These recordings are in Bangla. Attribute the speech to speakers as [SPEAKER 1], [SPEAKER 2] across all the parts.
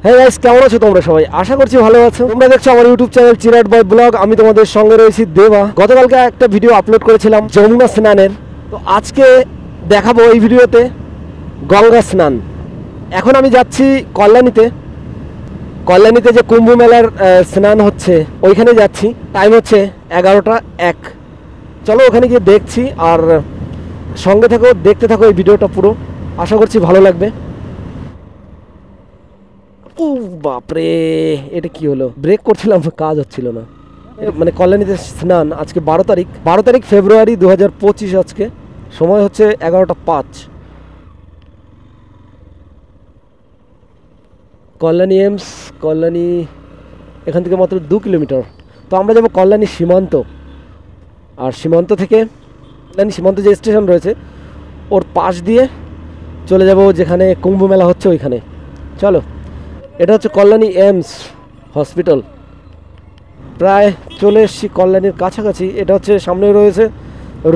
[SPEAKER 1] হ্যাঁ গাইস, কেমন আছো তোমরা সবাই? আশা করছি ভালো আছো। তোমরা দেখছো আমার ইউটিউব চ্যানেল চিরাট বয় ব্লগ। আমি তোমাদের সঙ্গে রয়েছি দেবা। গতকালকে একটা ভিডিও আপলোড করেছিলাম যমুনা স্নানের, তো আজকে দেখাবো এই ভিডিওতে গঙ্গা স্নান। এখন আমি যাচ্ছি কল্যাণীতে যে কুম্ভ মেলার স্নান হচ্ছে ওইখানে যাচ্ছি। টাইম হচ্ছে 11টা 1। চলো ওখানে গিয়ে দেখছি, আর সঙ্গে থাকো, দেখতে থাকো এই ভিডিওটা পুরো। আশা করছি ভালো লাগবে। ও বাপরে, এটা কি হলো? ব্রেক করছিলাম, কাজ হচ্ছিল না। মানে কল্যাণীতে স্নান আজকে 12 তারিখ ফেব্রুয়ারি 2025। আজকে সময় হচ্ছে 11টা 5। কল্যাণী এমস, কল্যাণী এখান থেকে মাত্র 2 কিলোমিটার। তো আমরা যাবো কল্যাণী সীমান্ত, আর সীমান্ত থেকে কল্যাণী সীমান্ত যে স্টেশন রয়েছে ওর পাশ দিয়ে চলে যাব যেখানে কুম্ভ মেলা হচ্ছে ওইখানে। চলো, এটা হচ্ছে কল্যাণী এমস হসপিটাল। প্রায় চলে এসেছি কল্যাণীর কাছাকাছি। এটা হচ্ছে সামনে রয়েছে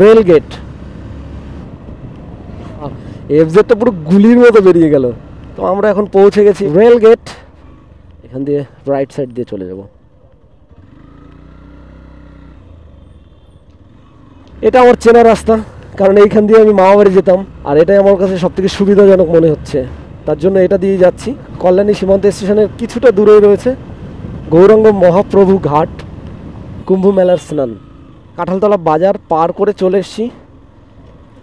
[SPEAKER 1] রেল গেট। এফজেডটা পুরো গুলির মতো বেরিয়ে গেল। তো আমরা এখন পৌঁছে গেছি রেল গেট। এখান দিয়ে রাইট সাইড দিয়ে চলে যাব। এটা আমার চেনা রাস্তা, কারণ এইখান দিয়ে আমি মামা বাড়ি যেতাম, আর এটাই আমার কাছে সবথেকে সুবিধাজনক মনে হচ্ছে, তার জন্য এটা দিয়ে যাচ্ছি। কল্যাণী সীমান্ত স্টেশনের কিছুটা দূরেই রয়েছে গৌরাঙ্গ মহাপ্রভু ঘাট, কুম্ভ মেলার স্নান। কাঁঠালতলা বাজার পার করে চলে এসেছি,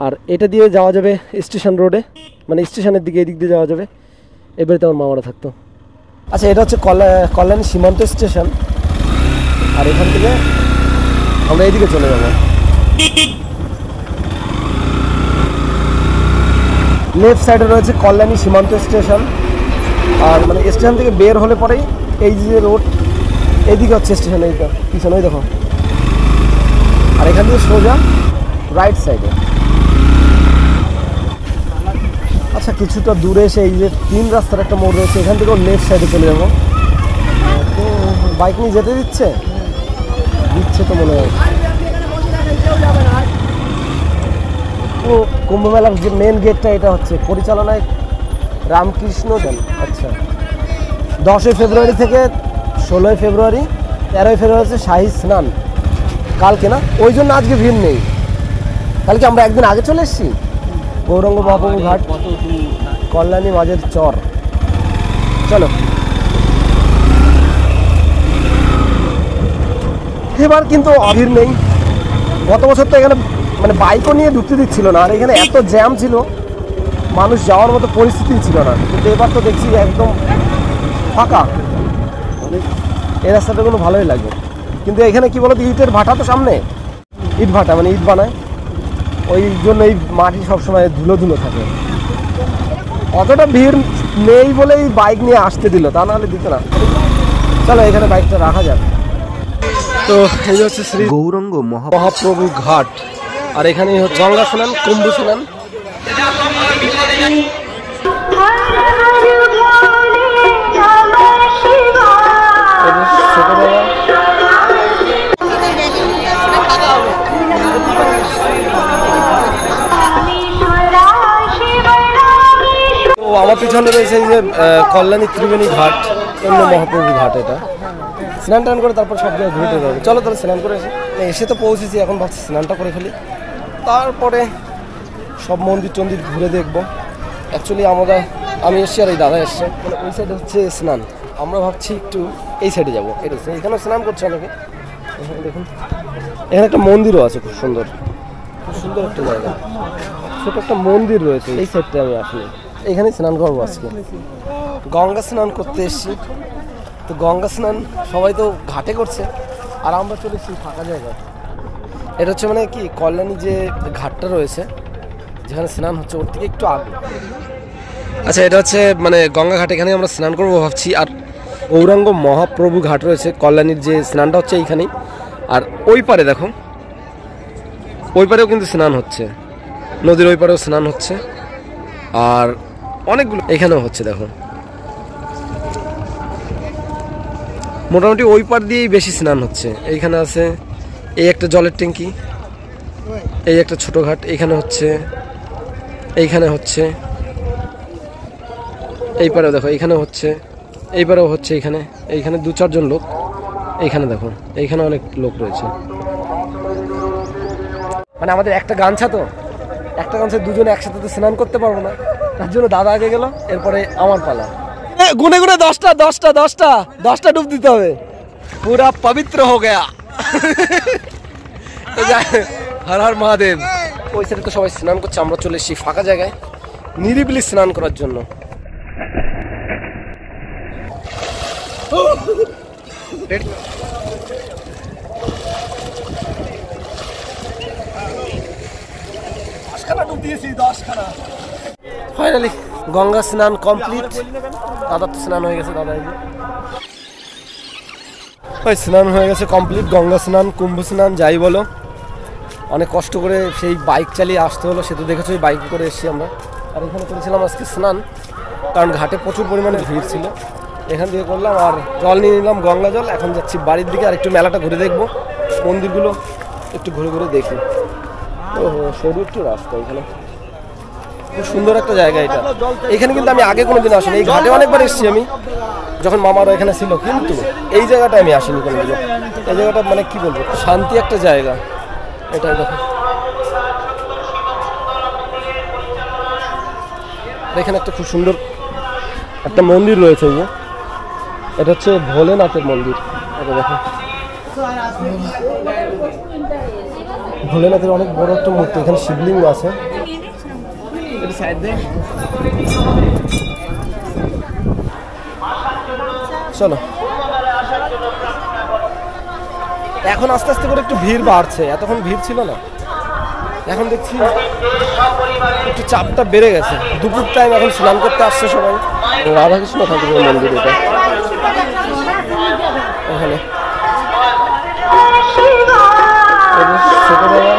[SPEAKER 1] আর এটা দিয়ে যাওয়া যাবে স্টেশন রোডে, মানে স্টেশনের দিকে এদিক দিয়ে যাওয়া যাবে। এবারে তো আমার মামারা থাকতো। আচ্ছা, এটা হচ্ছে কল্যাণী সীমান্ত স্টেশন, আর এখান থেকে আমরা এদিকে চলে যাব। লেফট সাইডে রয়েছে কল্যাণী সীমান্ত স্টেশন, আর মানে স্টেশন থেকে বের হলে পরেই এই যে রোড, এইদিকে হচ্ছে স্টেশন, এইটা পিছনে ওই দেখো। আর এখান থেকে সোজা রাইট সাইডে। আচ্ছা, কিছুটা দূরে এসে এই যে 3 রাস্তার একটা মোড় রয়েছে, এখান থেকেও লেফট সাইডে চলে যাবো। তো বাইক নিয়ে যেতে দিচ্ছে তো মনে হয়। ও কুম্ভ মেলার যে মেন গেটটা এটা হচ্ছে পরিচালনায় রামকৃষ্ণ দেন। আচ্ছা, 10 ফেব্রুয়ারি থেকে 16 ফেব্রুয়ারি, 13 ফেব্রুয়ারি হচ্ছে শাহী স্নান কালকে, না? ওই জন্য আজকে ভিড় নেই। কালকে আমরা একদিন আগে চলে এসেছি। গৌরাঙ্গ মহাপ্রভু ঘাট, কল্যাণী মাঝের চর। চলো, এবার কিন্তু ভিড় নেই। গত বছর তো এখানে মানে বাইকও নিয়ে ঢুকতে দিচ্ছিল না, আর এখানে এত জ্যাম ছিল, মানুষ যাওয়ার মতো পরিস্থিতি ছিল না। কিন্তু এবার তো দেখছি একদম ফাঁকা। এই রাস্তাটা কোনো ভালোই লাগবে। কিন্তু এখানে কি বলতো, ইটের ভাটা তো সামনে, ইট ভাটা মানে ইট বানায়, ওই জন্য এই মাটি সবসময় ধুলো ধুলো থাকে। অতটা ভিড় নেই বলেই বাইক নিয়ে আসতে দিল, তা নাহলে দিত না। চলো, এখানে বাইকটা রাখা যাবে। তো এই হচ্ছে শ্রী গৌরাঙ্গ মহাপ্রভু ঘাট, আর এখানে হচ্ছে গঙ্গা স্নান, কুম্ভ স্নান। তো আমার পিছনে রয়েছে এই যে কল্যাণী ত্রিবেণী ঘাট, অন্য মহাপ্রভু ঘাট। এটা স্নান টান করে তারপর সব জায়গায় ঘুরতে যাবে। চলো তাহলে স্নান করে এসে তো পৌঁছেছি, এখন ভাবছি স্নানটা করে ফেলি, তারপরে সব মন্দির টন্দির ঘুরে দেখবো। অ্যাকচুয়ালি আমি এসছি আর এই দাদা এসছে, ওই সাইডে হচ্ছে স্নান। আমরা ভাবছি একটু এই সাইডে যাবো। এটা এখানেও স্নান করছে অনেকে। দেখুন, এখানে একটা মন্দিরও আছে, খুব সুন্দর একটা জায়গা, ছোট একটা মন্দির রয়েছে। এই সাইডটা আমি আসলে এখানেই স্নান করবো আজকে। গঙ্গা স্নান করতে এসছি। তো গঙ্গা স্নান সবাই তো ঘাটে করছে, আর আমরা চলে এসেছি ফাঁকা জায়গায়। এটা হচ্ছে মানে কি, কল্যাণী যে ঘাটটা রয়েছে যেখানে স্নান হচ্ছে ওর থেকে একটু আগে। আচ্ছা, এটা হচ্ছে মানে গঙ্গা ঘাট, এখানে আমরা স্নান করবো ভাবছি। আর গৌরাঙ্গ মহাপ্রভু ঘাট রয়েছে, কল্যাণীর যে স্নানটা হচ্ছে এইখানেই। আর ওই পারে দেখো, ওই পারেও কিন্তু স্নান হচ্ছে, নদীর ওই পারেও স্নান হচ্ছে, আর অনেকগুলো এখানেও হচ্ছে। দেখো, মোটামুটি ওই পার দিয়েই বেশি স্নান হচ্ছে। এইখানে আছে এই একটা জলের ট্যাঙ্কি, এই একটা ছোট ঘাট, এইখানে হচ্ছে, এইখানে হচ্ছে, এই পারে দেখো এইখানে হচ্ছে, এইবারেও হচ্ছে এখানে, এইখানে 2-4 জন লোক, এইখানে দেখো এইখানে অনেক লোক রয়েছে। মানে আমাদের একটা গামছা তো, একটা গামছা দুজনে একসাথে তো স্নান করতে পারবো না, তার জন্য দাদা আগে গেল, এরপরে আমার পালা। গুনে গুনে 10টা ডুব দিতে হবে, পুরা পবিত্র হো গয়া। হর হর মহাদেব। ওই সাইডে তো সবাই স্নান করছে, আমরা চলে এসেছি ফাঁকা জায়গায় নিরিবিলি স্নান করার জন্য। ফাইনালি গঙ্গা স্নান কমপ্লিট। দাদার তো স্নান হয়ে গেছে, দাদা স্নান হয়ে গেছে কমপ্লিট। গঙ্গা স্নান, কুম্ভ স্নান যাই বলো, অনেক কষ্ট করে সেই বাইক চালিয়ে আসতে হলো। সে তো দেখেছো বাইক করে এসেছি আমরা। আর এখানে করেছিলাম আজকে স্নান, কারণ ঘাটে প্রচুর পরিমাণে ভিড় ছিল। এখান থেকে করলাম আর জল নিয়ে নিলাম, গঙ্গা জল। এখন যাচ্ছি বাড়ির দিকে, আর একটু মেলাটা ঘুরে দেখবো, মন্দিরগুলো একটু ঘুরে ঘুরে দেখি। ও সরু একটু রাস্তা, এখানে খুব সুন্দর একটা জায়গা এটা। এখানে কিন্তু আমি আগে কোনোদিন আসিনি, এই ঘাটে অনেকবার এসেছি আমি, যখন মামারা এখানে ছিল, কিন্তু এই জায়গাটা আমি আসিনি কোনোদিন। এই জায়গাটা মানে কি বলবো, শান্তি একটা জায়গা এটাই। দেখো এখানে একটা খুব সুন্দর একটা মন্দির রয়েছে, এই যে এটা হচ্ছে ভোলেনাথের মন্দির। এটা দেখো ভোলেনাথের অনেক বড় একটা মূর্তি, এখানে শিবলিঙ্গ আছে। চলো, এখন আস্তে আস্তে করে একটু ভিড় বাড়ছে, এতক্ষণ ভিড় ছিল না, এখন দেখছি একটু চাপটা বেড়ে গেছে। দুপুর টাইম, এখন স্নান করতে আসছে সবাই। রাধাকৃষ্ণ ঠাকুরের মন্দির এটা, এখানে ছোট বাবা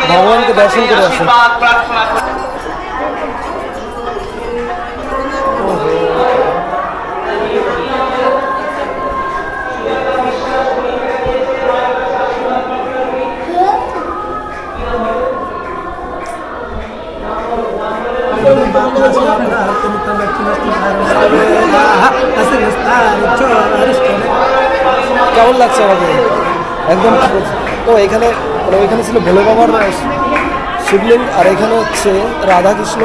[SPEAKER 1] ভগবানকে দর্শন করে আসে। কেমন লাগছে আমাদের? একদম তো এখানে মানে ওইখানে ছিল ভোলে বাবার শিবলিঙ্গ, আর এখানে হচ্ছে রাধাকৃষ্ণ।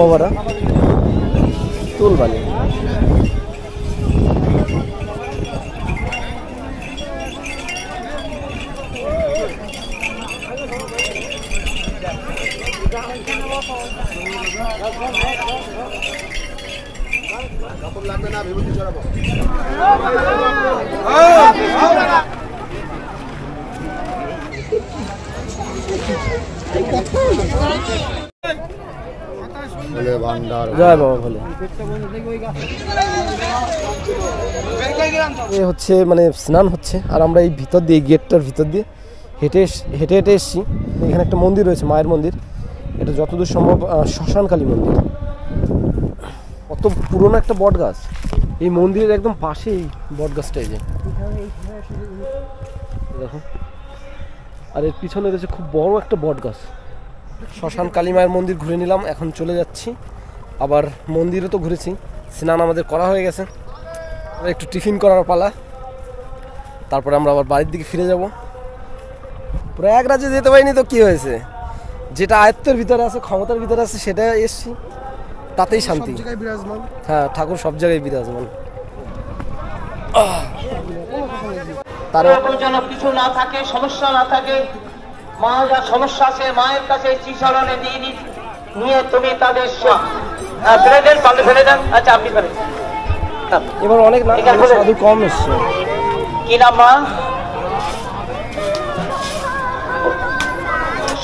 [SPEAKER 1] বাবারা তুল বানি লাগবে না, বিভূতি চড়াবো। জয় বাবা ভোলে। এ হচ্ছে মানে স্নান হচ্ছে, আর আমরা এই ভিতর দিয়ে, গেটটার ভিতর দিয়ে হেঁটে হেঁটে হেঁটে এসেছি। এখানে একটা মন্দির রয়েছে, মায়ের মন্দির। এটা যতদূর সম্ভব শ্মশানকালী মন্দির। কত পুরনো একটা বট গাছ, এই মন্দিরের একদম পাশেই বট গাছটা। এই যে দেখো, আর এর পিছনে রয়েছে খুব বড় একটা বট গাছ। শ্মশান কালী মায়ের মন্দির ঘুরে নিলাম, এখন চলে যাচ্ছি। আবার মন্দিরও তো ঘুরেছি, স্নান আমাদের করা হয়ে গেছে, একটু টিফিন করার পালা, তারপরে আমরা আবার বাড়ির দিকে ফিরে যাব। প্রয়াগরাজে যেতে পারিনি তো কি হয়েছে, যেটা আয়ত্তের ভিতরে আছে, ক্ষমতার ভিতরে আছে, সেটা এসছি, তাতেই শান্তি। হ্যাঁ, ঠাকুর সব জায়গায় বিরাজমান। তার
[SPEAKER 2] যেন কিছু না থাকে, সমস্যা না থাকে, মা যা সমস্যা আছে মায়ের কাছে চিচরণে দিয়ে নিয়ে তুমি তাদের ফেলে দেন, পাল্টে ফেলে দেন। আচ্ছা, আপনি ফেলেন।
[SPEAKER 1] এবার অনেক না, সাধু কম এসছে।
[SPEAKER 2] কি নাম মা?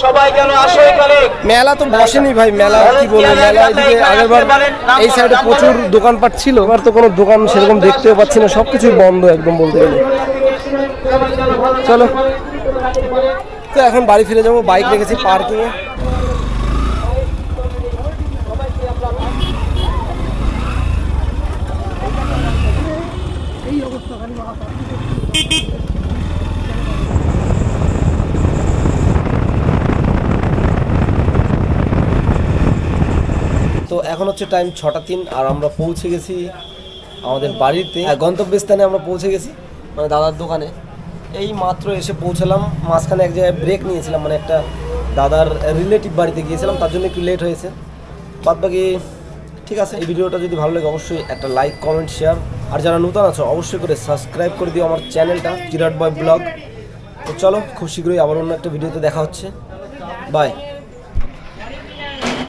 [SPEAKER 2] সবাই যেন আসে এখানে।
[SPEAKER 1] মেলা তো বসেনি ভাই, মেলা কি বলবো, মেলা এদিকে আগেরবার এই সাইডে প্রচুর দোকানপাট ছিল, এবার তো কোনো দোকান সেরকম দেখতেও পাচ্ছি না, সবকিছুই বন্ধ একদম বলতে গেলে। চলো, তো এখন বাড়ি ফিরে যাবো, বাইক রেখেছি পার্কিংয়ে। এখন হচ্ছে টাইম 6টা 3 আর আমরা পৌঁছে গেছি আমাদের বাড়িতে, গন্তব্যস্থানে আমরা পৌঁছে গেছি, মানে দাদার দোকানে। এই মাত্র এসে পৌঁছালাম, মাঝখানে এক জায়গায় ব্রেক নিয়েছিলাম, মানে একটা দাদার রিলেটিভ বাড়িতে গিয়েছিলাম, তার জন্য একটু লেট হয়েছে। বাদ বাকি ঠিক আছে। এই ভিডিওটা যদি ভালো লাগে অবশ্যই একটা লাইক, কমেন্ট, শেয়ার, আর যারা নতুন আছো অবশ্যই করে সাবস্ক্রাইব করে দিও আমার চ্যানেলটা চিরাট বয় ব্লগ। তো চলো, খুব শীঘ্রই আবার অন্য একটা ভিডিওতে দেখা হচ্ছে। বাই।